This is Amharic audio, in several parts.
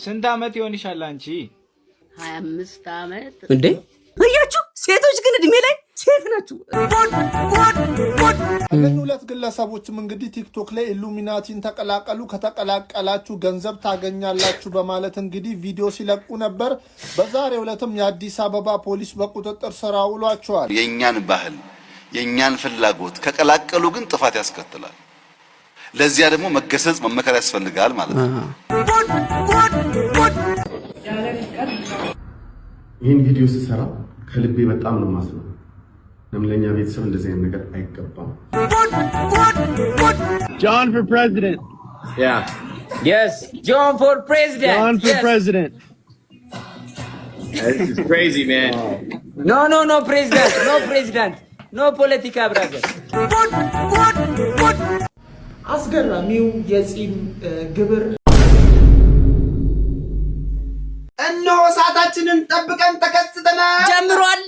ስንት አመት ይሆንሻል አንቺ? 25 አመት እንዴ አያችሁ ሴቶች ግን እድሜ ላይ ሴት ናችሁ። እነኚህ ሁለት ግለሰቦችም እንግዲህ ቲክቶክ ላይ ኢሉሚናቲን ተቀላቀሉ ከተቀላቀላችሁ ገንዘብ ታገኛላችሁ በማለት እንግዲህ ቪዲዮ ሲለቁ ነበር። በዛሬው ዕለትም የአዲስ አበባ ፖሊስ በቁጥጥር ስር አውሏቸዋል። የኛን ባህል የኛን ፍላጎት ከቀላቀሉ ግን ጥፋት ያስከትላል። ለዚያ ደግሞ መገሰጽ መመከር ያስፈልጋል ማለት ነው። ይህን ቪዲዮ ስሰራ ከልቤ በጣም ነው ማስነው። ለምለኛ ቤተሰብ እንደዚህ አይነት ነገር አይገባም። John for president. Yeah. Yes, John for president. John for president. This is crazy, man. No president. No president. No politica brother. አስገራሚው የጺም ግብር እነሆ ሰዓታችንን ጠብቀን ተከስተናል። ጀምሯል።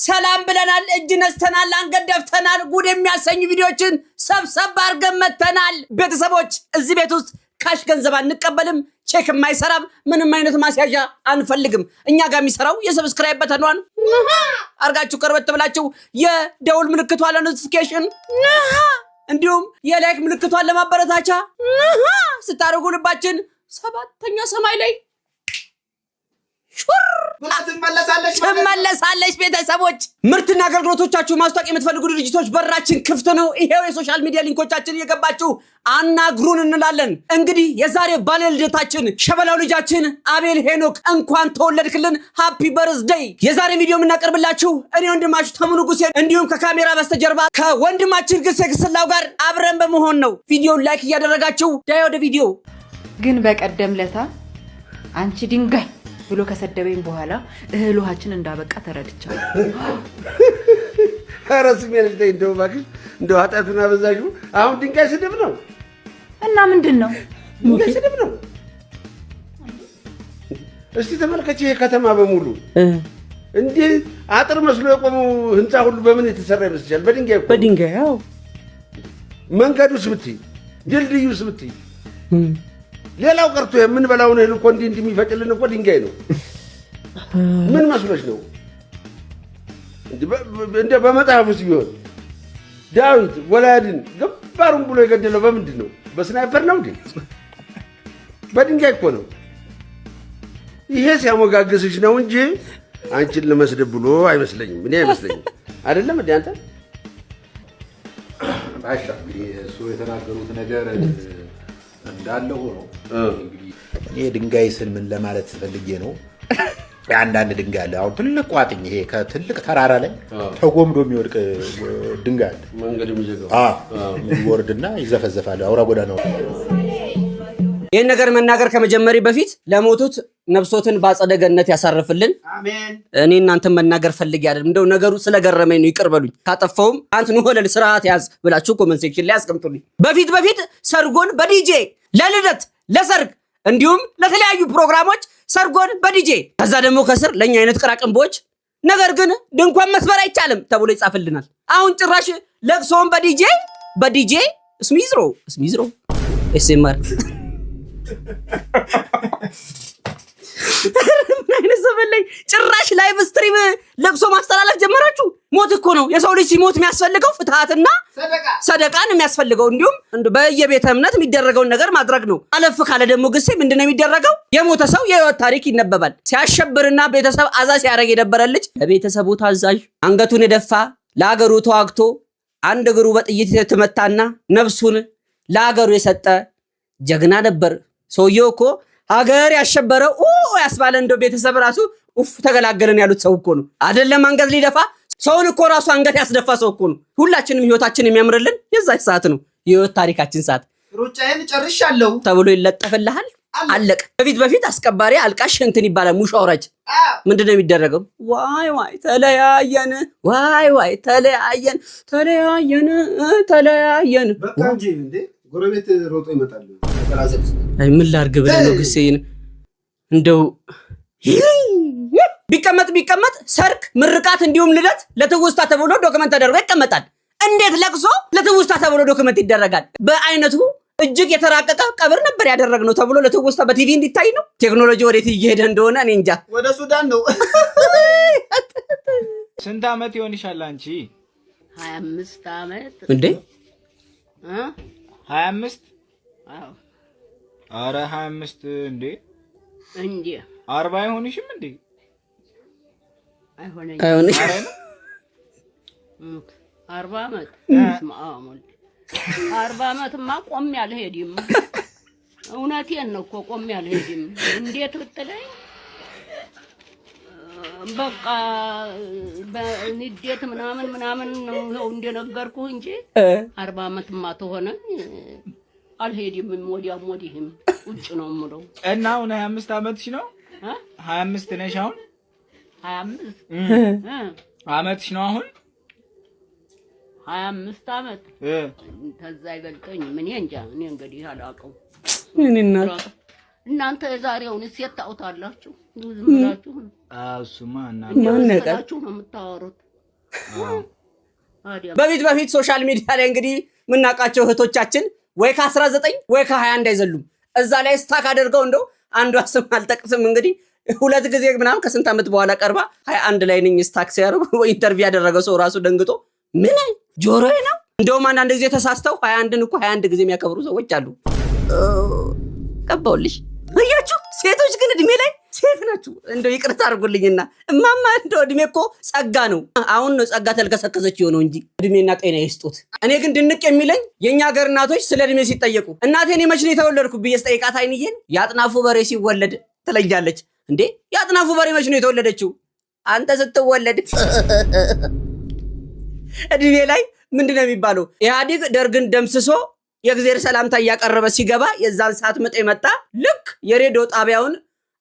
ሰላም ብለናል፣ እጅ ነስተናል፣ አንገት ደፍተናል። ጉድ የሚያሰኝ ቪዲዮችን ሰብሰብ አድርገን መተናል። ቤተሰቦች እዚህ ቤት ውስጥ ካሽ ገንዘብ አንቀበልም፣ ቼክ የማይሰራም ምንም አይነት ማስያዣ አንፈልግም። እኛ ጋር የሚሰራው የሰብስክራይብ በተኗን አርጋችሁ ቀርበት ብላችሁ የደውል ምልክቷ ለኖቲፊኬሽን እንዲሁም የላይክ ምልክቷን ለማበረታቻ ስታደርጉ ልባችን ሰባተኛ ሰማይ ላይ ትመለሳለች። ቤተሰቦች ምርትና አገልግሎቶቻችሁ ማስታወቅ የምትፈልጉ ድርጅቶች በራችን ክፍት ነው። ይሄው የሶሻል ሚዲያ ሊንኮቻችን እየገባችሁ አናግሩን እንላለን። እንግዲህ የዛሬ ባለልደታችን ሸበላው ልጃችን አቤል ሄኖክ እንኳን ተወለድክልን፣ ሃፒ በርዝዴይ። የዛሬ ቪዲዮ የምናቀርብላችሁ እኔ ወንድማችሁ ተምኑ ጉሴ እንዲሁም ከካሜራ በስተጀርባ ከወንድማችን ግሴ ግስላው ጋር አብረን በመሆን ነው። ቪዲዮን ላይክ እያደረጋችሁ ዳይ ወደ ቪዲዮ። ግን በቀደም ለታ አንቺ ድንጋይ ብሎ ከሰደበኝ በኋላ እህል ውሃችን እንዳበቃ ተረድቻለሁ። አራስ ሜልሽ ላይ እንደው ባክሽ እንደው ኃጢአቱን አበዛሽው። አሁን ድንጋይ ስድብ ነው እና ምንድን ነው? ድንጋይ ስድብ ነው። እስቲ ተመልከቺ፣ ይሄ ከተማ በሙሉ እንዴ አጥር መስሎ የቆመው ህንጻ ሁሉ በምን የተሰራ ይመስልሻል? በድንጋይ እኮ። በድንጋይ ያው መንገዱስ ብትይ፣ ድልድዩስ ብትይ፣ ሌላው ቀርቶ የምንበላውን እህል እኮ እንዲህ የሚፈጭልን እኮ ድንጋይ ነው። ምን መስሎሽ ነው? እንደ በመጽሐፉስ ቢሆን ዳዊት ጎልያድን ግንባሩን ብሎ የገደለው በምንድን ነው? በስናይፐር ነው እንዴ? በድንጋይ እኮ ነው። ይሄ ሲያሞጋግስሽ ነው እንጂ አንቺን ለመስደብ ብሎ አይመስለኝም። እኔ አይመስለኝም። አይደለም እንዴ አንተ? ባሻ እሱ የተናገሩት ነገር እንዳለ ሆኖ እንግዲህ እኔ ድንጋይ ስል ምን ለማለት ፈልጌ ነው? አንዳንድ ድንጋይ አለ። አሁን ትልቅ ቋጥኝ፣ ይሄ ከትልቅ ተራራ ላይ ተጎምዶ የሚወድቅ ድንጋይ አለ። መንገድ የሚዘጋው ይወርድና ይዘፈዘፋል አውራ ጎዳናው። ይህን ነገር መናገር ከመጀመሪ በፊት ለሞቱት ነፍሶትን በአጸደ ገነት ያሳርፍልን። አሜን። እኔ እናንተን መናገር ፈልጌ አይደለም፣ እንደው ነገሩ ስለገረመኝ ነው። ይቅር በሉኝ። ካጠፋውም አንተ ንሆለል ስርዓት ያዝ ብላችሁ ኮሜንት ሴክሽን ላይ አስቀምጡልኝ። በፊት ሰርጎን በዲጄ ለልደት ለሰርግ እንዲሁም ለተለያዩ ፕሮግራሞች ሰርጎን በዲጄ ከዛ ደግሞ ከስር ለኛ አይነት ቅራቅንቦች ነገር ግን ድንኳን መስበር አይቻልም ተብሎ ይጻፍልናል። አሁን ጭራሽ ለቅሶን በዲጄ ስሚዝሮ ኤስኤምአር ምን አይነት ዘመን ላይ ጭራሽ ላይቭ ስትሪም ለቅሶ ማስተላለፍ ጀመራችሁ? ሞት እኮ ነው። የሰው ልጅ ሲሞት የሚያስፈልገው ፍትሃትና ሰደቃን የሚያስፈልገው እንዲሁም በየቤተ እምነት የሚደረገውን ነገር ማድረግ ነው። አለፍ ካለ ደግሞ ግሴ ምንድነው የሚደረገው? የሞተ ሰው የህይወት ታሪክ ይነበባል። ሲያሸብርና ቤተሰብ አዛ ሲያረግ የነበረ ልጅ ለቤተሰቡ ታዛዥ፣ አንገቱን የደፋ ለሀገሩ ተዋግቶ አንድ እግሩ በጥይት የተመታና ነፍሱን ለሀገሩ የሰጠ ጀግና ነበር። ሰውየው እኮ ሀገር ያሸበረው ያስባለ እንደው ቤተሰብ ራሱ ተገላገለን ያሉት ሰው እኮ ነው። አይደለም አንገት ሊደፋ ሰውን እኮ ራሱ አንገት ያስደፋ ሰው እኮ ነው። ሁላችንም ህይወታችን የሚያምርልን የዛች ሰዓት ነው። የህይወት ታሪካችን ሰዓት ሩጫዬን ጨርሻለሁ ተብሎ ይለጠፍልሃል። አለቀ። በፊት አስቀባሪ አልቃሽ እንትን ይባላል። ሙሾ አውራጅ ምንድነው የሚደረገው? ዋይ ተለያየን፣ ዋይ ተለያየን በቃ እንጂ እንዴ ጎረቤት ሮጦ ይመጣል። አይ ምን ላድርግ ብለህ ነው ግሴን? እንደው ቢቀመጥ ሰርግ፣ ምርቃት እንዲሁም ልደት ለትውስታ ተብሎ ዶክመንት ተደርጎ ይቀመጣል። እንዴት ለቅሶ ለትውስታ ተብሎ ዶክመንት ይደረጋል? በአይነቱ እጅግ የተራቀቀ ቀብር ነበር ያደረግነው ተብሎ ለትውስታ በቲቪ እንዲታይ ነው። ቴክኖሎጂ ወዴት እየሄደ እንደሆነ እኔ እንጃ። ወደ ሱዳን ነው። ስንት ዓመት ይሆንሻል አንቺ? 25 ዓመት እንዴ? 25? አዎ። አረ 25 እንዴ? እንዴ 40 አይሆንሽም እንዴ? አይሆነኝ። 40 ዓመት ማአሙል 40 ዓመትማ ቆሜ አልሄድም። እውነቴን ነው እኮ ቆሜ አልሄድም። እንዴት ብትለኝ በቃ በንዴት ምናምን ነው እንደነገርኩህ እንጂ 40 ዓመትማ ተሆነኝ አልሄድም። ወዲህም ውጭ ነው የምለው። እና አሁን 25 ዓመትሽ ነው? 25 ነሽ አሁን? 25 ዓመትሽ ነው አሁን? 25 ዓመት ተዛ ይበልጠኝ ምን እንጃ። እኔ እንግዲህ አላውቀው። እናንተ የዛሬውን ሴት ታውታላችሁ ዝም ብላችሁ ነው። እሱማ እና ማነቃችሁ ነው የምታወሩት። በፊት ሶሻል ሚዲያ ላይ እንግዲህ የምናውቃቸው እህቶቻችን ወይ ከ19 ወይ ከ21 አይዘሉም። እዛ ላይ ስታክ አድርገው እንደው አንዷ ስም አልጠቅስም እንግዲህ 2 ጊዜ ምናምን ከስንት ዓመት በኋላ ቀርባ 21 ላይ ነኝ ስታክ ሲያደርጉ ወይ ኢንተርቪው ያደረገው ሰው ራሱ ደንግጦ ምን ጆሮዬ ነው። እንደውም አንዳንድ ጊዜ ተሳስተው 21ን እኮ 21 ጊዜ የሚያከብሩ ሰዎች አሉ። ቀባውልሽ እያችሁ ሴቶች ግን እድሜ ላይ ሴፍ ናችሁ። እንደው ይቅርታ አድርጉልኝና እማማ እንደው እድሜ እኮ ጸጋ ነው። አሁን ነው ጸጋ ተልከሰከሰች የሆነው እንጂ እድሜና ጤና ይስጡት። እኔ ግን ድንቅ የሚለኝ የኛ ሀገር እናቶች ስለ እድሜ ሲጠየቁ እናቴን መች ነው የተወለድኩ ብዬ ስጠይቃት አይንዬን ያጥናፉ በሬ ሲወለድ ትለኛለች። እንዴ ያጥናፉ በሬ መች ነው የተወለደችው? አንተ ስትወለድ እድሜ ላይ ምንድነው የሚባለው? ኢህአዴግ ደርግን ደምስሶ የእግዚአብሔር ሰላምታ እያቀረበ ሲገባ የዛን ሰዓት ምጥ መጣ። ልክ የሬዲዮ ጣቢያውን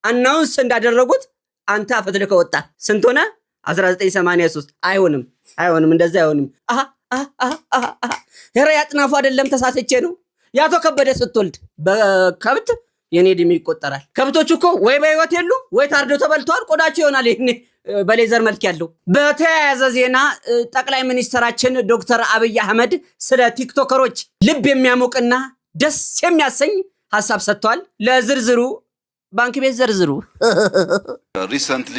አናውንስ እንዳደረጉት አንተ አፈትልከ ወጣ። ስንት ሆነ? 1983 አይሆንም እንደዛ አይሆንም። ሄረ ያጥናፉ አይደለም ተሳስቼ ነው። ያቶ ከበደ ስትወልድ በከብት የኔ እድሜ ይቆጠራል። ከብቶች እኮ ወይ በህይወት የሉ ወይ ታርደው ተበልተዋል። ቆዳቸው ይሆናል ይሄኔ በሌዘር መልክ ያለው። በተያያዘ ዜና ጠቅላይ ሚኒስትራችን ዶክተር አብይ አህመድ ስለ ቲክቶከሮች ልብ የሚያሞቅና ደስ የሚያሰኝ ሐሳብ ሰጥቷል። ለዝርዝሩ ባንክ ቤት ዘርዝሩ። ሪሰንትሊ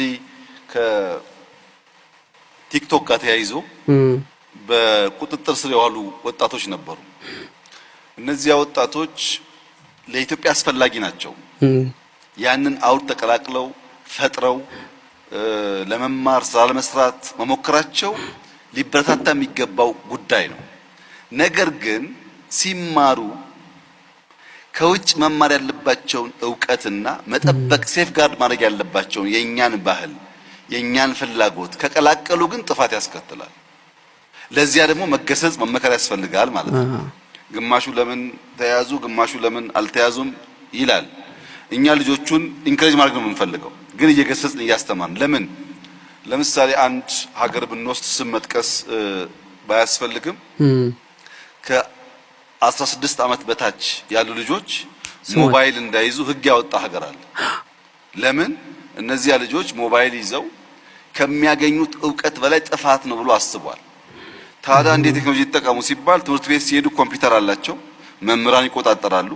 ከቲክቶክ ጋር ተያይዞ በቁጥጥር ስር የዋሉ ወጣቶች ነበሩ። እነዚያ ወጣቶች ለኢትዮጵያ አስፈላጊ ናቸው። ያንን አውድ ተቀላቅለው ፈጥረው ለመማር ስራ ለመስራት መሞከራቸው ሊበረታታ የሚገባው ጉዳይ ነው። ነገር ግን ሲማሩ ከውጭ መማር ያለባቸውን ዕውቀትና መጠበቅ ሴፍጋርድ ማድረግ ያለባቸውን የኛን ባህል የኛን ፍላጎት ከቀላቀሉ ግን ጥፋት ያስከትላል። ለዚያ ደግሞ መገሰጽ መመከር ያስፈልጋል ማለት ነው። ግማሹ ለምን ተያዙ ግማሹ ለምን አልተያዙም ይላል። እኛ ልጆቹን ኢንከሬጅ ማድረግ ነው የምንፈልገው፣ ግን እየገሰጽን እያስተማርን። ለምሳሌ አንድ ሀገር ብንወስድ ስም መጥቀስ ባያስፈልግም ከ16 ዓመት በታች ያሉ ልጆች ሞባይል እንዳይዙ ህግ ያወጣ ሀገር አለ። ለምን? እነዚያ ልጆች ሞባይል ይዘው ከሚያገኙት ዕውቀት በላይ ጥፋት ነው ብሎ አስቧል። ታዲያ እንዴት ቴክኖሎጂ ይጠቀሙ ሲባል ትምህርት ቤት ሲሄዱ ኮምፒውተር አላቸው፣ መምህራን ይቆጣጠራሉ።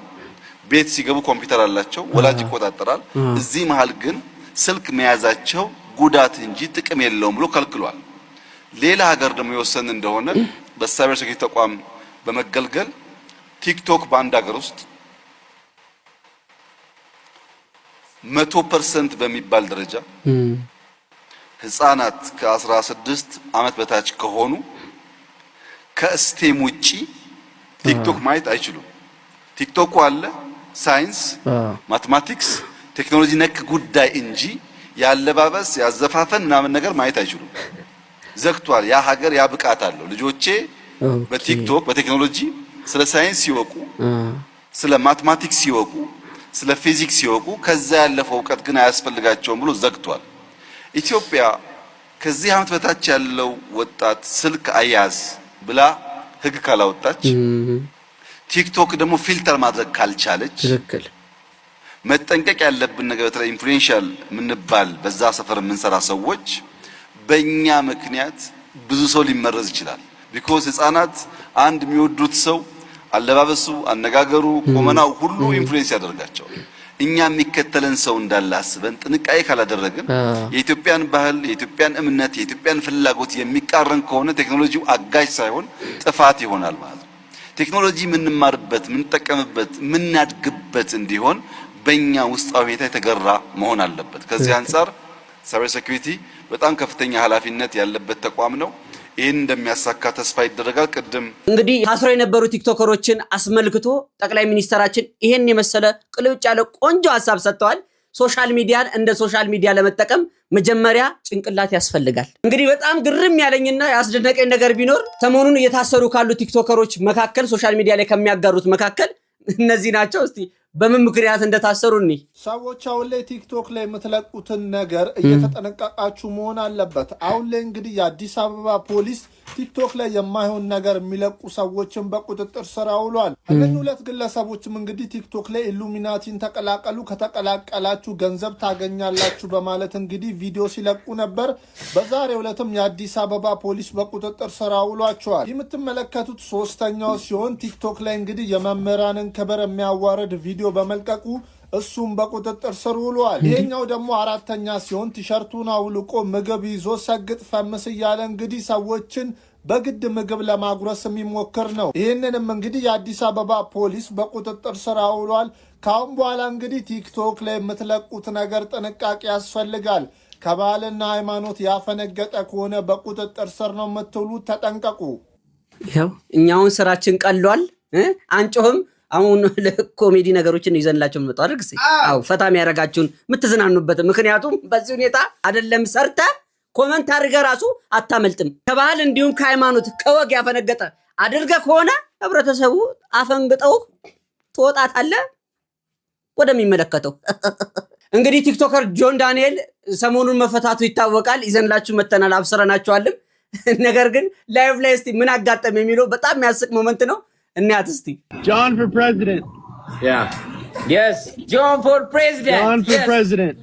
ቤት ሲገቡ ኮምፒውተር አላቸው፣ ወላጅ ይቆጣጠራል። እዚህ መሃል ግን ስልክ መያዛቸው ጉዳት እንጂ ጥቅም የለውም ብሎ ከልክሏል። ሌላ ሀገር ደግሞ የወሰን እንደሆነ በሳይበር ሴኩሪቲ ተቋም በመገልገል ቲክቶክ በአንድ ሀገር ውስጥ 100% በሚባል ደረጃ ህፃናት ከ16 ዓመት በታች ከሆኑ ከስቴም ውጪ ቲክቶክ ማየት አይችሉም። ቲክቶክ አለ ሳይንስ፣ ማቴማቲክስ፣ ቴክኖሎጂ ነክ ጉዳይ እንጂ ያለባበስ ያዘፋፈን ምናምን ነገር ማየት አይችሉም። ዘግቷል። ያ ሀገር ያ ብቃት አለው። ልጆቼ በቲክቶክ በቴክኖሎጂ ስለ ሳይንስ ሲወቁ፣ ስለ ማቴማቲክስ ሲወቁ፣ ስለ ፊዚክስ ሲወቁ ከዛ ያለፈው ዕውቀት ግን አያስፈልጋቸውም ብሎ ዘግቷል። ኢትዮጵያ ከዚህ ዓመት በታች ያለው ወጣት ስልክ አያዝ ብላ ህግ ካላወጣች፣ ቲክቶክ ደግሞ ፊልተር ማድረግ ካልቻለች፣ መጠንቀቅ ያለብን ነገር በተለይ ኢንፍሉዌንሻል ምንባል በዛ ሰፈር የምንሰራ ሰዎች በእኛ ምክንያት ብዙ ሰው ሊመረዝ ይችላል። ቢኮዝ ህፃናት አንድ የሚወዱት ሰው አለባበሱ፣ አነጋገሩ፣ ቁመናው ሁሉ ኢንፍሉዌንስ ያደርጋቸዋል። እኛ የሚከተለን ሰው እንዳለ አስበን ጥንቃቄ ካላደረግን የኢትዮጵያን ባህል፣ የኢትዮጵያን እምነት፣ የኢትዮጵያን ፍላጎት የሚቃረን ከሆነ ቴክኖሎጂው አጋዥ ሳይሆን ጥፋት ይሆናል ማለት ነው። ቴክኖሎጂ የምንማርበት፣ የምንጠቀምበት፣ የምናድግበት እንዲሆን በእኛ ውስጣዊ ሁኔታ የተገራ መሆን አለበት። ከዚህ አንጻር ሳይበር ሴኩሪቲ በጣም ከፍተኛ ኃላፊነት ያለበት ተቋም ነው። ይህን እንደሚያሳካ ተስፋ ይደረጋል። ቅድም እንግዲህ ታስረው የነበሩ ቲክቶከሮችን አስመልክቶ ጠቅላይ ሚኒስትራችን ይሄን የመሰለ ቅልብጭ ያለ ቆንጆ ሀሳብ ሰጥተዋል። ሶሻል ሚዲያን እንደ ሶሻል ሚዲያ ለመጠቀም መጀመሪያ ጭንቅላት ያስፈልጋል። እንግዲህ በጣም ግርም ያለኝና ያስደነቀኝ ነገር ቢኖር ሰሞኑን እየታሰሩ ካሉ ቲክቶከሮች መካከል ሶሻል ሚዲያ ላይ ከሚያጋሩት መካከል እነዚህ ናቸው። እስቲ በምን ምክንያት እንደታሰሩ እኒ ሰዎች አሁን ላይ ቲክቶክ ላይ የምትለቁትን ነገር እየተጠነቀቃችሁ መሆን አለበት። አሁን ላይ እንግዲህ የአዲስ አበባ ፖሊስ ቲክቶክ ላይ የማይሆን ነገር የሚለቁ ሰዎችን በቁጥጥር ስር አውሏል። እነዚህ ሁለት ግለሰቦችም እንግዲህ ቲክቶክ ላይ ኢሉሚናቲን ተቀላቀሉ፣ ከተቀላቀላችሁ ገንዘብ ታገኛላችሁ በማለት እንግዲህ ቪዲዮ ሲለቁ ነበር። በዛሬው ዕለትም የአዲስ አበባ ፖሊስ በቁጥጥር ስር አውሏቸዋል። የምትመለከቱት ሶስተኛው ሲሆን ቲክቶክ ላይ እንግዲህ የመምህራንን ክብር የሚያዋርድ ቪዲዮ በመልቀቁ እሱም በቁጥጥር ስር ውሏል። ይሄኛው ደግሞ አራተኛ ሲሆን ቲሸርቱን አውልቆ ምግብ ይዞ ሰግጥ ፈምስ እያለ እንግዲህ ሰዎችን በግድ ምግብ ለማጉረስ የሚሞክር ነው። ይህንንም እንግዲህ የአዲስ አበባ ፖሊስ በቁጥጥር ስር አውሏል። ካሁን በኋላ እንግዲህ ቲክቶክ ላይ የምትለቁት ነገር ጥንቃቄ ያስፈልጋል። ከባህልና ሃይማኖት ያፈነገጠ ከሆነ በቁጥጥር ስር ነው የምትውሉት። ተጠንቀቁ። ይኸው እኛውን ስራችን ቀሏል። አንጮህም። አሁን ኮሜዲ ነገሮችን ይዘንላችሁ መጣው አይደል? አዎ ፈታ የሚያረጋችሁን የምትዝናኑበት። ምክንያቱም በዚህ ሁኔታ አይደለም ሰርተ ኮመንት አድርገ ራሱ አታመልጥም። ከባህል እንዲሁም ከሃይማኖት ከወግ ያፈነገጠ አድርገ ከሆነ ህብረተሰቡ አፈንግጠው ትወጣታለህ ወደሚመለከተው። እንግዲህ ቲክቶከር ጆን ዳንኤል ሰሞኑን መፈታቱ ይታወቃል። ይዘንላችሁ መተናል፣ አብስረናችኋልም። ነገር ግን ላይቭ ላይ እስቲ ምን አጋጠመ የሚለው በጣም የሚያስቅ ሞመንት ነው። እናት እስቲ John for president. Yeah. Yes, John for president. John for president.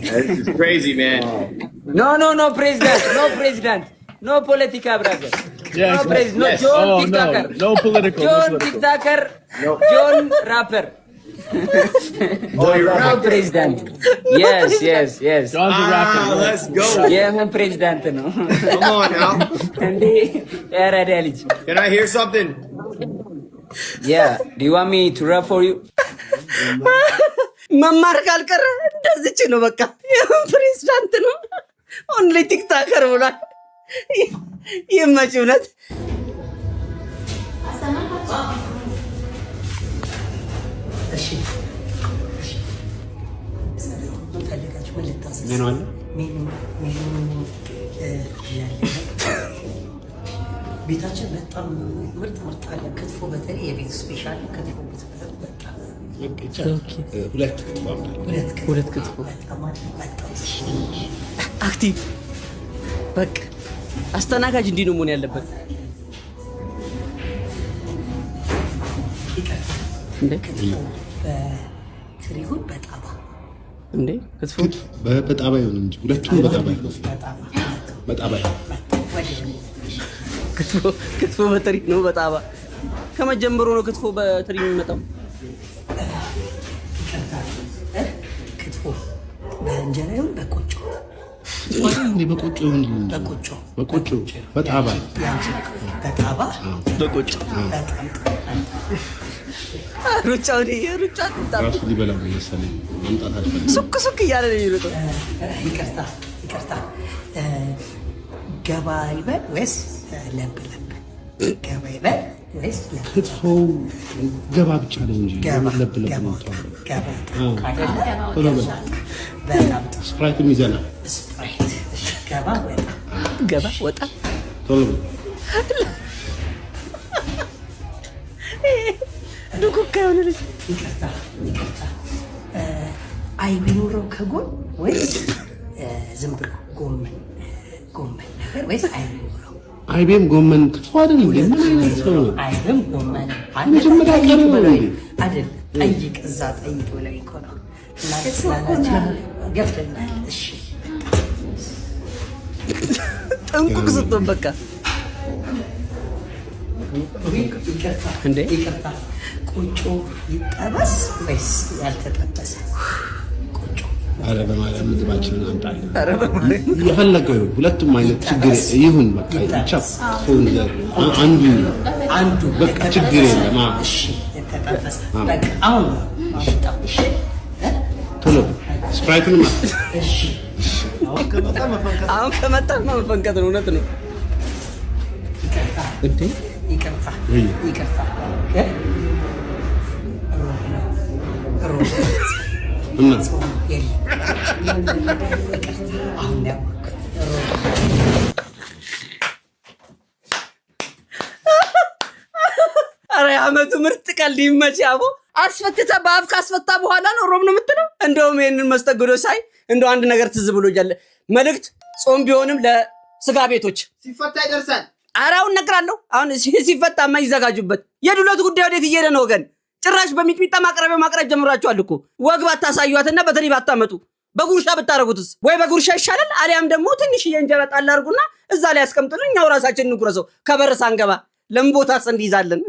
This is crazy, man. No president, no president, no politica, brother. Yes. No president, no John TikToker. No political. John TikToker, John rapper. Oh, you're No president. Yes. John's a rapper. Let's go. Yeah, I'm president. No. Come on now. And Can I hear something? yeah. Do you want me to rap for you? መማር ካልቀረ እንደዚች ነው በቃ። ፕሬዝዳንት ነው ኦንሊ ቲክቶከር ብሏል። ይመች እውነት። ቤታችን በጣም ምርጥ አለ። ክትፎ በተለይ የቤት ስፔሻል ክትፎ በጣም ሁለት ክትፎ አክቲቭ በቃ አስተናጋጅ እንዲህ ነው መሆን ያለበት። እንዴ በትሪሁን በጣባ እንዴ ክትፎ በጣባ ይሁን እንጂ ሁለቱም በጣባ ይሁን በጣባ ክትፎ በትሪ ነው በጣባ ከመጀመሩ ነው ክትፎ በትሪ የሚመጣው። ክትፎ በእንጀራ ይሁን በቆጮ በቆጮ ይሁን በቆጮ በጣባ በቆጮ ሩጫው ራሱ ሊበላ መሰለኝ መምጣት አልፈልግም። ሱክ እያለ ነው የሚሮጠው። ይቅርታ ገባ ይበል ወይስ ለብ? ገባ ይበል ወይስ ክትፎ ገባ ብቻ ነው እንጂ ለብ ነው። ስፕራይትም ይዘናል። ገባ ወጣ ቶሎ ዱኩካ የሆነ ልጅ ይቅርታ አይብ ቢኖረው ከጎን ወይስ ዝም ብሎ ጎመን ነበር ወይስ አይብ ቢኖረው? አይቤም ጎመን ክትፎ አይደል እንዴ? ምን አይነት ሰው ነው? አይብም ጎመን መጀመሪያ ቀረ ነው እንዴ? አይደል? ጠይቅ እዛ ጠይቅ ብለው እኮ ነው። ስላላችሁ ገብተናል። እሺ ጥንቁቅ ስትሆን በቃ እንዴ ይቅርታ፣ ቁጮ ይጠበስ ወይስ ያልተጠበሰ ቁጮ? ኧረ በማርያም ምግባችንን አምጣልን። የፈለገው ሁለቱም አይነት ችግር ይሁን፣ በቃ ብቻ አንዱ በቃ ችግር የለም። እሺ የተጠበሰ በቃ አሁን ቶሎ ስፕራይቱን እሺ አሁን ከመጣማ መፈንከት ነው። እውነት ነው። እንዴ ይቅርታ ኧረ የዓመቱ ምርጥ ቀልድ ይመች። አቦ አስፈትተህ በአፍ ካስፈታ በኋላ ነው ሮብ ነው የምትለው። እንደውም ይሄንን መስተንግዶ ሳይ እንደው አንድ ነገር ትዝ ብሎኛል። መልእክት ጾም ቢሆንም ለስጋ ቤቶች ሲፈታ ይደርሳል። ኧረ አሁን እነግራለሁ። አሁን ሲፈታማ ይዘጋጁበት። የዱለት ጉዳይ ወዴት እየሄደ ነው ወገን? ጭራሽ በሚጥሚጣ ማቅረብ ጀምራችኋል እኮ። ወግ ባታሳዩአትና በትሪ ባታመጡ በጉርሻ ብታረጉትስ? ወይ በጉርሻ ይሻላል። አሊያም ደግሞ ትንሽዬ እንጀራ ጣል አድርጉና እዛ ላይ ያስቀምጡልን፣ እኛው ራሳችን እንጉረሰው ከበር ሳንገባ። ለምን ቦታስ እንዲይዛለን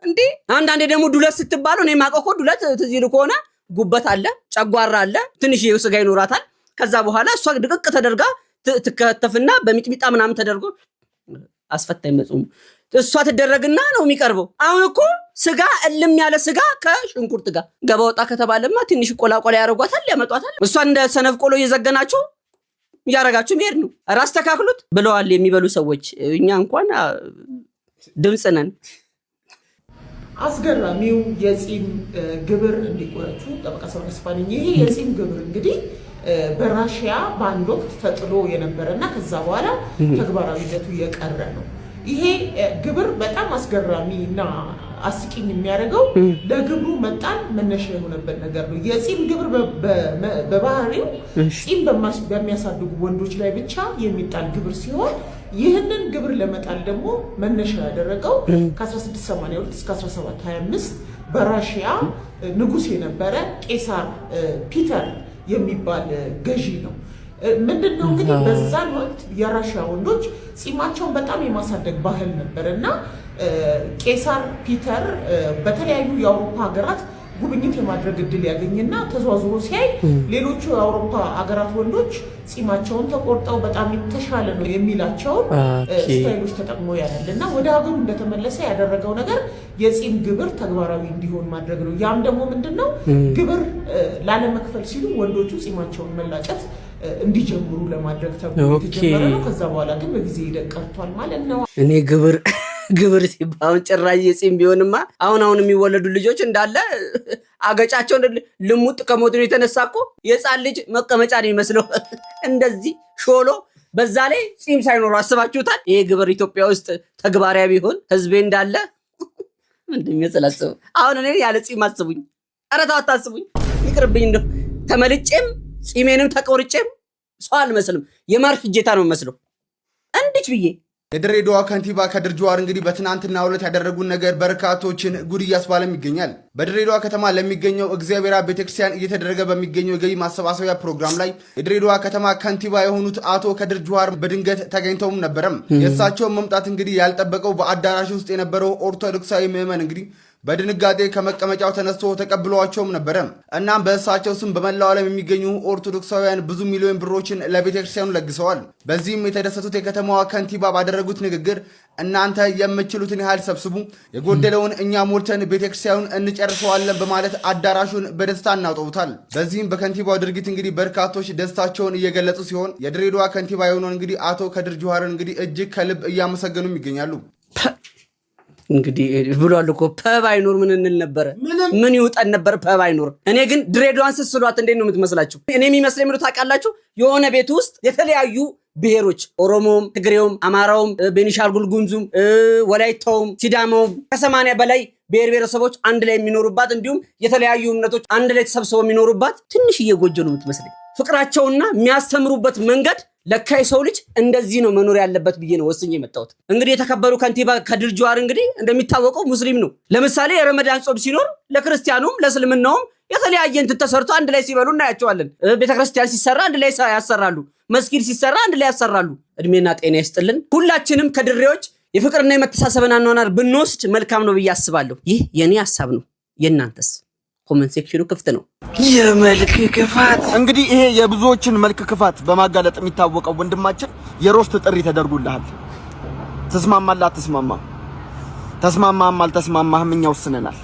እንዴ? አንዳንዴ ደግሞ ዱለት ስትባሉ እኔ የማውቀው እኮ ዱለት ትዝ ይሉ ከሆነ ጉበት አለ፣ ጨጓራ አለ፣ ትንሽዬ ስጋ ይኖራታል። ከዛ በኋላ እሷ ድቅቅ ተደርጋ ትከተፍና በሚጥሚጣ ምናምን ተደርጎ አስፈታኝ መጾም እሷ ትደረግና ነው የሚቀርበው። አሁን እኮ ስጋ እልም ያለ ስጋ ከሽንኩርት ጋር ገባ ወጣ ከተባለማ ትንሽ ቆላቆላ ያደርጓታል፣ ያመጧታል። እሷን እንደ ሰነፍ ቆሎ እየዘገናችሁ እያረጋችሁ መሄድ ነው። ራስ ተካክሉት ብለዋል የሚበሉ ሰዎች። እኛ እንኳን ድምፅ ነን። አስገራሚው የጺም ግብር እንዲቆረጡ ጠበቃ ሰውነት ስፋልኝ። ይሄ የጺም ግብር እንግዲህ በራሽያ በአንድ ወቅት ተጥሎ የነበረና ከዛ በኋላ ተግባራዊነቱ የቀረ ነው። ይሄ ግብር በጣም አስገራሚ እና አስቂኝ የሚያደርገው ለግብሩ መጣን መነሻ የሆነበት ነገር ነው። የጺም ግብር በባህሪው ጺም በሚያሳድጉ ወንዶች ላይ ብቻ የሚጣል ግብር ሲሆን ይህንን ግብር ለመጣል ደግሞ መነሻ ያደረገው ከ1682 እስከ 1725 በራሽያ ንጉስ የነበረ ቄሳር ፒተር የሚባል ገዢ ነው። ምንድነው እንግዲህ በዛን ወቅት የራሽያ ወንዶች ጺማቸውን በጣም የማሳደግ ባህል ነበር እና ቄሳር ፒተር በተለያዩ የአውሮፓ ሀገራት ጉብኝት የማድረግ እድል ያገኝና ተዟዙሮ ሲያይ ሌሎቹ የአውሮፓ ሀገራት ወንዶች ጺማቸውን ተቆርጠው በጣም የተሻለ ነው የሚላቸውን ስታይሎች ተጠቅሞ ያያል እና ወደ ሀገሩ እንደተመለሰ ያደረገው ነገር የጺም ግብር ተግባራዊ እንዲሆን ማድረግ ነው። ያም ደግሞ ምንድነው ግብር ላለመክፈል ሲሉ ወንዶቹ ጺማቸውን መላጨት እንዲጀምሩ ለማድረግ ተብሎ የተጀመረ ነው። ከዛ በኋላ ግን በጊዜ ሂደት ቀርቷል ማለት ነው። እኔ ግብር ሲባል ጭራሽ የጺም ቢሆንማ አሁን የሚወለዱ ልጆች እንዳለ አገጫቸውን ልሙጥ ከሞት ነው የተነሳ እኮ የጻን ልጅ መቀመጫ ነው የሚመስለው እንደዚህ ሾሎ። በዛ ላይ ጺም ሳይኖሩ አስባችሁታል? ይሄ ግብር ኢትዮጵያ ውስጥ ተግባራዊ ቢሆን ህዝቤ እንዳለ እንደሚያሰላስበው። አሁን እኔ ያለ ጺም አስቡኝ። ኧረ ተው አታስቡኝ፣ ይቅርብኝ። እንደው ተመልጬም ጺሜንም ተቆርጬም ሰው አልመስልም። የማርሽ እጄታ ነው የምመስለው እንዴት ብዬ። የድሬዳዋ ከንቲባ ከድር ጁሃር እንግዲህ በትናንትናው ዕለት ያደረጉት ነገር በርካቶችን ጉድ እያስባለም ይገኛል። በድሬዳዋ ከተማ ለሚገኘው እግዚአብሔር አብ ቤተክርስቲያን እየተደረገ በሚገኘው የገቢ ማሰባሰቢያ ፕሮግራም ላይ የድሬዳዋ ከተማ ከንቲባ የሆኑት አቶ ከድር ጁሃር በድንገት ተገኝተውም ነበረም። የእሳቸውን መምጣት እንግዲህ ያልጠበቀው በአዳራሽ ውስጥ የነበረው ኦርቶዶክሳዊ ምዕመን እንግዲህ በድንጋጤ ከመቀመጫው ተነስቶ ተቀብለዋቸውም ነበረ። እናም በእሳቸው ስም በመላው ዓለም የሚገኙ ኦርቶዶክሳውያን ብዙ ሚሊዮን ብሮችን ለቤተክርስቲያኑ ለግሰዋል። በዚህም የተደሰቱት የከተማዋ ከንቲባ ባደረጉት ንግግር እናንተ የምትችሉትን ያህል ሰብስቡ፣ የጎደለውን እኛ ሞልተን ቤተክርስቲያኑን እንጨርሰዋለን በማለት አዳራሹን በደስታ እናውጠውታል። በዚህም በከንቲባው ድርጊት እንግዲህ በርካቶች ደስታቸውን እየገለጹ ሲሆን የድሬዳዋ ከንቲባ የሆነው እንግዲህ አቶ ከድር ጁሃርን እንግዲህ እጅግ ከልብ እያመሰገኑም ይገኛሉ። እንግዲህ ብሏል እኮ ፐብ አይኖር ምን እንል ነበረ? ምን ይውጠን ነበር ፐብ አይኖር። እኔ ግን ድሬዳዋን ስስሏት እንዴት ነው የምትመስላችሁ? እኔ የሚመስለኝ ምን ታውቃላችሁ? የሆነ ቤት ውስጥ የተለያዩ ብሔሮች ኦሮሞም፣ ትግሬውም፣ አማራውም፣ ቤኒሻንጉል ጉሙዙም፣ ወላይታውም፣ ሲዳማውም ከ80 በላይ ብሔር ብሔረሰቦች አንድ ላይ የሚኖሩባት እንዲሁም የተለያዩ እምነቶች አንድ ላይ ተሰብስበው የሚኖሩባት ትንሽዬ ጎጆ ነው የምትመስለኝ። ፍቅራቸውና የሚያስተምሩበት መንገድ ለካ የሰው ልጅ እንደዚህ ነው መኖር ያለበት ብዬ ነው ወስኜ የመጣሁት። እንግዲህ የተከበሩ ከንቲባ ከድር ጁሃር እንግዲህ እንደሚታወቀው ሙስሊም ነው። ለምሳሌ የረመዳን ጾም ሲኖር ለክርስቲያኑም ለእስልምናውም የተለያየ እንትን ተሰርቶ አንድ ላይ ሲበሉ እናያቸዋለን። ቤተክርስቲያን ሲሰራ አንድ ላይ ያሰራሉ። መስጊድ ሲሰራ አንድ ላይ ያሰራሉ። እድሜና ጤና ይስጥልን። ሁላችንም ከድሬዎች የፍቅርና የመተሳሰብን አኗኗር ብንወስድ መልካም ነው ብዬ አስባለሁ። ይህ የኔ ሐሳብ ነው። የእናንተስ? ኮሜንት ሴክሽኑ ክፍት ነው። የመልክ ክፋት እንግዲህ ይሄ የብዙዎችን መልክ ክፋት በማጋለጥ የሚታወቀው ወንድማችን የሮስት ጥሪ ተደርጎልሃል። ተስማማለህ? አትስማማ? ተስማማህም አልተስማማህም እኛ ወስነናል።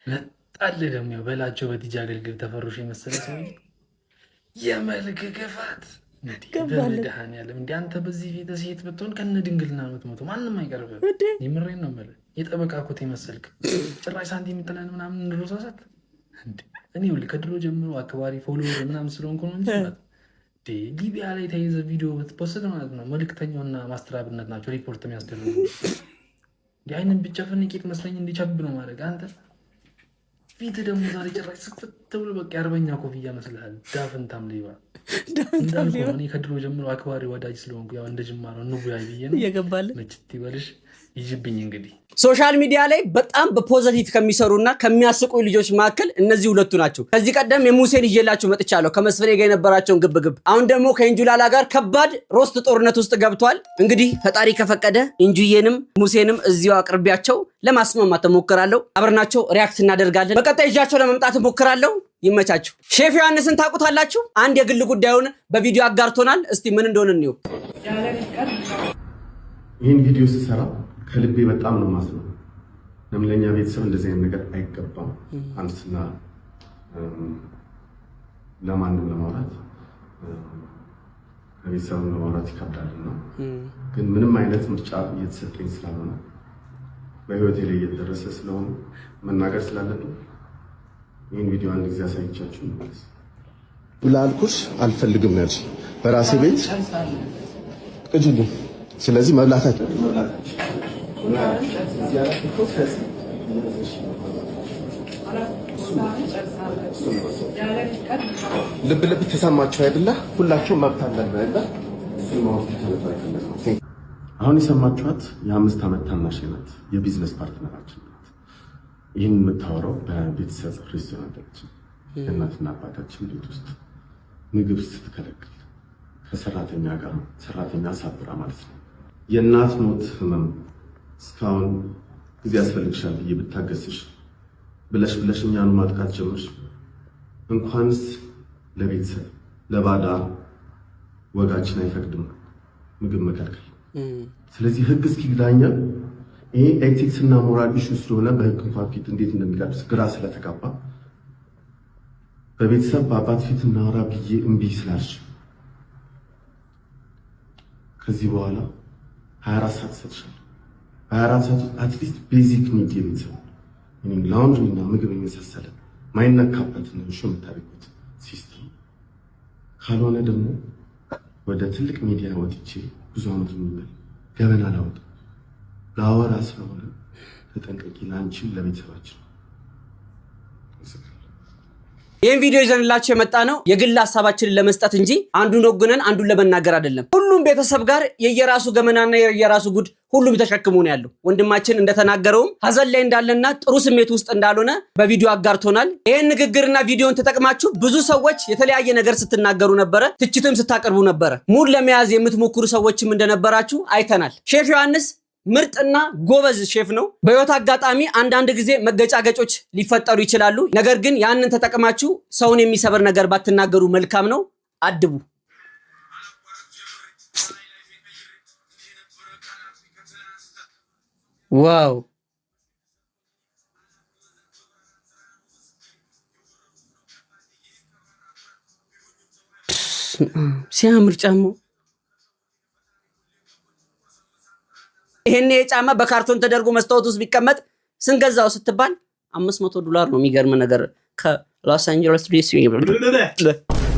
መጣልህ ደግሞ በላቸው በቲጂ አገልግል ተፈሩሽ የመሰለ ሰው የመልክ ክፋት በመድኃኒዓለም እንደ አንተ በዚህ ቤተ ሴት ብትሆን ከነ ድንግልና ነው የምትሞተው። ማንም አይቀርብም። የምሬን ነው የምልህ። የጠበቃ ኮት የመሰልክ ጭራሽ ሳንቲም የምጥለን ምናምን እንሮሳሳት እኔ ሁሌ ከድሮ ጀምሮ አክባሪ ፎሎወር ምናምን ስለሆንኩ ነው እንጂ ሊቢያ ላይ ተይዘ ቪዲዮ ብትፖስት ማለት ነው መልክተኛውና ማስተራብነት ናቸው ሪፖርት የሚያስደርጉ። እንዲህ አይንን ብጨፍን ቂጥ መስለኝ እንዲቸብ ነው ማድረግ። አንተ ፊት ደግሞ ዛሬ ጭራሽ ስክፍት ብሎ በቃ የአርበኛ ኮፍያ መስልሃል። ዳፍንታም ሌባ እንዳልኩ እኔ ከድሮ ጀምሮ አክባሪ ወዳጅ ስለሆንኩ ያው እንደ ጅማሮ እንወያይ ብዬ ነው እየገባልን መችት ይበልሽ ይጅብኝ። እንግዲህ ሶሻል ሚዲያ ላይ በጣም በፖዚቲቭ ከሚሰሩና ከሚያስቁ ልጆች መካከል እነዚህ ሁለቱ ናቸው። ከዚህ ቀደም የሙሴን ይዤላችሁ መጥቻለሁ ከመስፍኔ ጋር የነበራቸውን ግብግብ። አሁን ደግሞ ከእንጁላላ ጋር ከባድ ሮስት ጦርነት ውስጥ ገብቷል። እንግዲህ ፈጣሪ ከፈቀደ እንጁዬንም ሙሴንም እዚሁ አቅርቢያቸው ለማስማማት እሞክራለሁ። አብረናቸው ሪያክት እናደርጋለን። በቀጣይ ይዣቸው ለመምጣት እሞክራለሁ። ይመቻችሁ። ሼፍ ዮሐንስን ታውቁታላችሁ። አንድ የግል ጉዳዩን በቪዲዮ አጋርቶናል። እስቲ ምን እንደሆነ እንየው። ይህን ቪዲዮ ስሰራ ከልቤ በጣም ነው ማስነው። ለምን ለኛ ቤተሰብ እንደዚህ አይነት ነገር አይገባም። አንስና ለማንም ለማውራት ለቤተሰብ ለማውራት ይከብዳልና ግን ምንም አይነት ምርጫ እየተሰጠኝ ስላልሆነ በህይወቴ ላይ እየደረሰ ስለሆነ መናገር ስላለብኝ ይህን ቪዲዮ አንድ ጊዜ አሳይቻችሁ ነው ብላልኩሽ አልፈልግም ያልሽ በራሴ ቤት እጅልኝ። ስለዚህ መብላታችሁ ልብ ልብ ተሰማችሁ አይደለ? ሁላችሁም መብት አለን አይደል? አሁን የሰማችኋት የ5 ዓመት ታናሽ ናት። የቢዝነስ ፓርትነራችን ናት። ይህን የምታወራው በቤተሰብ ሬስቶራንታችን እናትና አባታችን ቤት ውስጥ ምግብ ስትከለክል ከሰራተኛ ጋር ሰራተኛ ሳብራ ማለት ነው። የእናት ሞት ህመም እስካሁን ጊዜ ያስፈልግሻል ብዬ ብታገስሽ ብለሽ እኛኑ ማጥቃት ጀመርሽ። እንኳንስ ለቤተሰብ ለባዳ ወጋችን አይፈቅድም ምግብ መከልከል። ስለዚህ ህግ እስኪዳኛ ይሄ ኤቲክስ እና ሞራል ኢሹ ስለሆነ በህግ እንኳን ፊት እንዴት እንደሚቀርብ ግራ ስለተጋባ በቤተሰብ በአባት ፊት እናወራ ብዬ እምቢ ስላልሽ ከዚህ በኋላ 24 ሰዓት ሰጥሻለሁ። 24 ሰዓት አትሊስት ቤዚክ ኒድ የቤተሰብ ላውንድሪ እና ምግብ የመሳሰለ ማይነካበት ነው የምታደርጉት ሲስተም። ካልሆነ ደግሞ ወደ ትልቅ ሚዲያ ወጥቼ ብዙ አመት የሚበል ገበና ላወጣ ለአወራ ስለሆነ ተጠንቀቂ፣ ለአንቺም ለቤተሰባችን። ይህን ቪዲዮ ይዘንላችሁ የመጣ ነው የግል ሀሳባችንን ለመስጠት እንጂ አንዱን ወግነን አንዱን ለመናገር አይደለም። ሁሉም ቤተሰብ ጋር የየራሱ ገመናና የየራሱ ጉድ ሁሉም ተሸክሞ ነው ያለው። ወንድማችን እንደተናገረውም ሀዘን ላይ እንዳለና ጥሩ ስሜት ውስጥ እንዳልሆነ በቪዲዮ አጋርቶናል። ይህን ንግግርና ቪዲዮን ተጠቅማችሁ ብዙ ሰዎች የተለያየ ነገር ስትናገሩ ነበረ፣ ትችትም ስታቀርቡ ነበረ። ሙድ ለመያዝ የምትሞክሩ ሰዎችም እንደነበራችሁ አይተናል። ሼፍ ዮሐንስ ምርጥና ጎበዝ ሼፍ ነው። በህይወት አጋጣሚ አንዳንድ ጊዜ መገጫገጮች ሊፈጠሩ ይችላሉ። ነገር ግን ያንን ተጠቅማችሁ ሰውን የሚሰብር ነገር ባትናገሩ መልካም ነው። አድቡ። ዋው ሲያምር ጫማው። ይሄን የጫማ በካርቶን ተደርጎ መስታወት ውስጥ ቢቀመጥ ስንገዛው ስትባል $500 ነው። የሚገርም ነገር ከሎስ አንጀለስ ዲሲ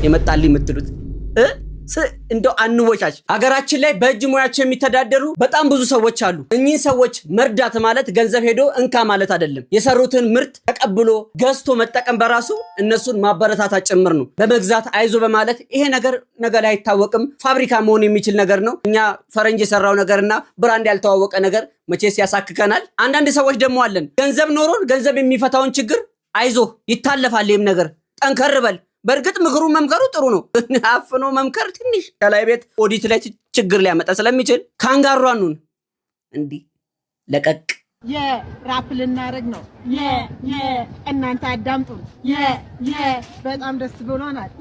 የመጣልኝ የምትሉት እንደው አንወሻሽ። ሀገራችን ላይ በእጅ ሙያቸው የሚተዳደሩ በጣም ብዙ ሰዎች አሉ። እኚህ ሰዎች መርዳት ማለት ገንዘብ ሄዶ እንካ ማለት አይደለም። የሰሩትን ምርት ተቀብሎ ገዝቶ መጠቀም በራሱ እነሱን ማበረታታት ጭምር ነው። በመግዛት አይዞ በማለት ይሄ ነገር ነገ ላይ አይታወቅም፣ ፋብሪካ መሆን የሚችል ነገር ነው። እኛ ፈረንጅ የሰራው ነገርና ብራንድ ያልተዋወቀ ነገር መቼስ ያሳክከናል። አንዳንድ ሰዎች ደግሞ አለን ገንዘብ ኖሮን ገንዘብ የሚፈታውን ችግር አይዞ ይታለፋል፣ ይህም ነገር ጠንከር በል። በእርግጥ ምክሩን መምከሩ ጥሩ ነው። አፍኖ መምከር ትንሽ ከላይ ቤት ኦዲት ላይ ችግር ሊያመጣ ስለሚችል ካንጋሯኑን እንዲህ ለቀቅ ራፕ ልናደርግ ነው። እናንተ አዳምጡ። በጣም ደስ ብሎናል።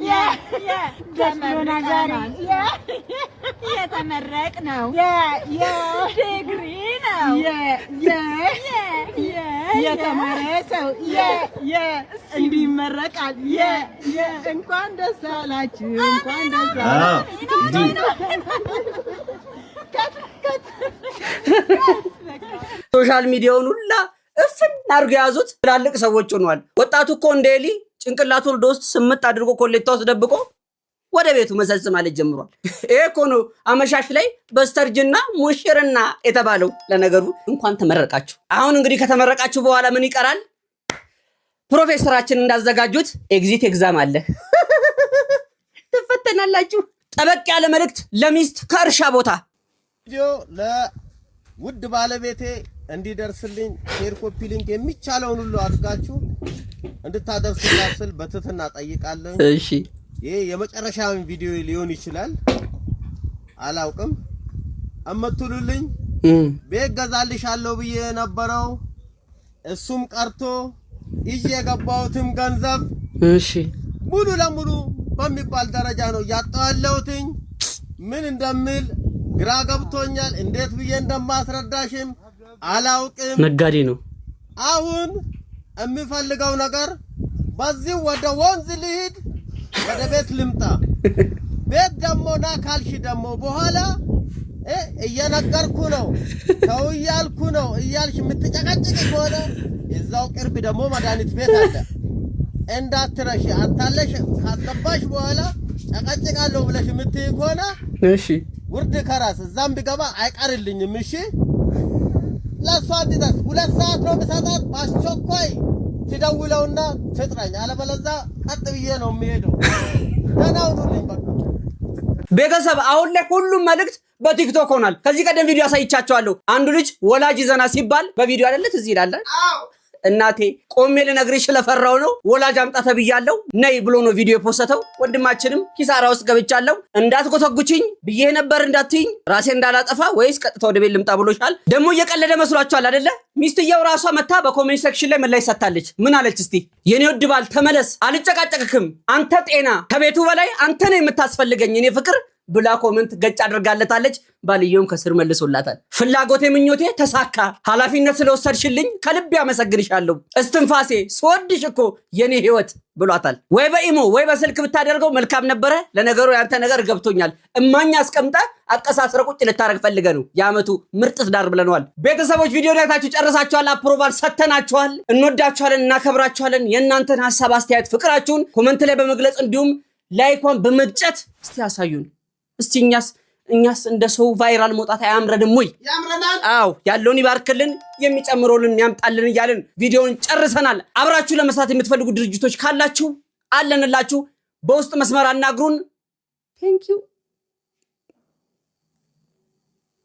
ደስ ብሎናል። ዛሬ የተመረቅ ነው። ዲግሪ ነው የተማረ ሰው እንዲመረቃል። እንኳን ደስ አላችሁ። እንኳን ደስ ሶሻል ሚዲያውን ሁላ እፍን አድርጎ ያዙት ትላልቅ ሰዎች ሆነዋል። ወጣቱ እኮ እንደሊ ጭንቅላቱን ወደ ውስጥ ስምጥ አድርጎ ኮሌታ ውስጥ ደብቆ ወደ ቤቱ መሰልስ ማለት ጀምሯል። ይሄ እኮ ነው አመሻሽ ላይ በስተርጅና ሙሽርና የተባለው። ለነገሩ እንኳን ተመረቃችሁ። አሁን እንግዲህ ከተመረቃችሁ በኋላ ምን ይቀራል? ፕሮፌሰራችን እንዳዘጋጁት ኤግዚት ኤግዛም አለ። ትፈተናላችሁ። ጠበቅ ያለ መልእክት ለሚስት ከእርሻ ቦታ ቪዲዮ ለውድ ባለቤቴ እንዲደርስልኝ ሼር፣ ኮፒ ሊንክ የሚቻለውን ሁሉ አድርጋችሁ እንድታደርሱላት ስል በትህትና ጠይቃለሁ። እሺ ይሄ የመጨረሻ ቪዲዮ ሊሆን ይችላል፣ አላውቅም። እምትሉልኝ ቤት ገዛልሻለሁ ብዬ ነበረው፣ እሱም ቀርቶ ይዤ የገባሁትም ገንዘብ እሺ ሙሉ ለሙሉ በሚባል ደረጃ ነው ያጣለሁትኝ። ምን እንደምል ግራ ገብቶኛል። እንዴት ብዬ እንደማስረዳሽም አላውቅም። ነጋዴ ነው። አሁን የሚፈልገው ነገር በዚህ ወደ ወንዝ ልሂድ፣ ወደ ቤት ልምጣ። ቤት ደግሞ ና ካልሽ ደግሞ በኋላ እየነገርኩ ነው ተው እያልኩ ነው እያልሽ የምትጨቀጭቅ ከሆነ እዛው ቅርብ ደግሞ መድኃኒት ቤት አለ፣ እንዳትረሺ። አታለሽ ካስገባሽ በኋላ ጨቀጭቃለሁ ብለሽ የምትይ ከሆነ እሺ ውርድ ከራስ እዛም ቢገባ አይቀርልኝም። እሺ ለሷ እንዲደርስ 2 ሰዓት ነው የምሰጣት። በአስቸኳይ ትደውለውና ትጥራኝ፣ አለበለዚያ ቀጥ ብዬ ነው የሚሄደው። ደህና ሁኑልኝ። በቃ ቤተሰብ አሁን ላይ ሁሉም መልእክት በቲክቶክ ሆኗል። ከዚህ ቀደም ቪዲዮ አሳይቻቸዋለሁ። አንዱ ልጅ ወላጅ ይዘና ሲባል በቪዲዮ አይደለት እዚህ ይላል። እናቴ ቆሜ ልነግርሽ ስለፈራው ነው ወላጅ አምጣ ተብያለሁ ነይ ብሎ ነው ቪዲዮ የፖስተው። ወንድማችንም ኪሳራ ውስጥ ገብቻለሁ እንዳትጎተጉችኝ ብዬ ነበር እንዳትይኝ ራሴ እንዳላጠፋ ወይስ ቀጥታ ወደ ቤት ልምጣ ብሎሻል። ደግሞ እየቀለደ መስሏችኋል አይደለ? ሚስትየው ራሷ መታ በኮሜንት ሴክሽን ላይ ምላሽ ሰጥታለች። ምን አለች እስቲ? የኔ ወድ ባል ተመለስ፣ አልጨቃጨቅክም፣ አንተ ጤና ከቤቱ በላይ አንተ ነው የምታስፈልገኝ እኔ ፍቅር ብላ ኮሜንት ገጭ አድርጋለታለች። ባልየውም ከስር መልሶላታል። ፍላጎቴ ምኞቴ ተሳካ፣ ኃላፊነት ስለወሰድሽልኝ ከልብ ያመሰግንሻለሁ፣ እስትንፋሴ ስወድሽ እኮ የኔ ህይወት ብሏታል። ወይ በኢሞ ወይ በስልክ ብታደርገው መልካም ነበረ። ለነገሩ ያንተ ነገር ገብቶኛል። እማኛ አስቀምጣ አቀሳስረ ቁጭ ልታረግ ፈልገ ነው የአመቱ ምርጥ ትዳር ብለናል። ቤተሰቦች ቪዲዮ አይታችሁ ጨርሳችኋል። አፕሮቫል ሰተናችኋል። እንወዳችኋለን፣ እናከብራችኋለን። የእናንተን ሐሳብ አስተያየት፣ ፍቅራችሁን ኮሜንት ላይ በመግለጽ እንዲሁም ላይኳን በመግጨት እስቲ ያሳዩን። እስቲ እኛስ እንደ ሰው ቫይራል መውጣት አያምረንም ወይ? ያምረናል። አው ያለውን ይባርክልን የሚጨምሩልን ያምጣልን እያልን ቪዲዮውን ጨርሰናል። አብራችሁ ለመስራት የምትፈልጉ ድርጅቶች ካላችሁ አለንላችሁ። በውስጥ መስመር አናግሩን። ቴንክ ዩ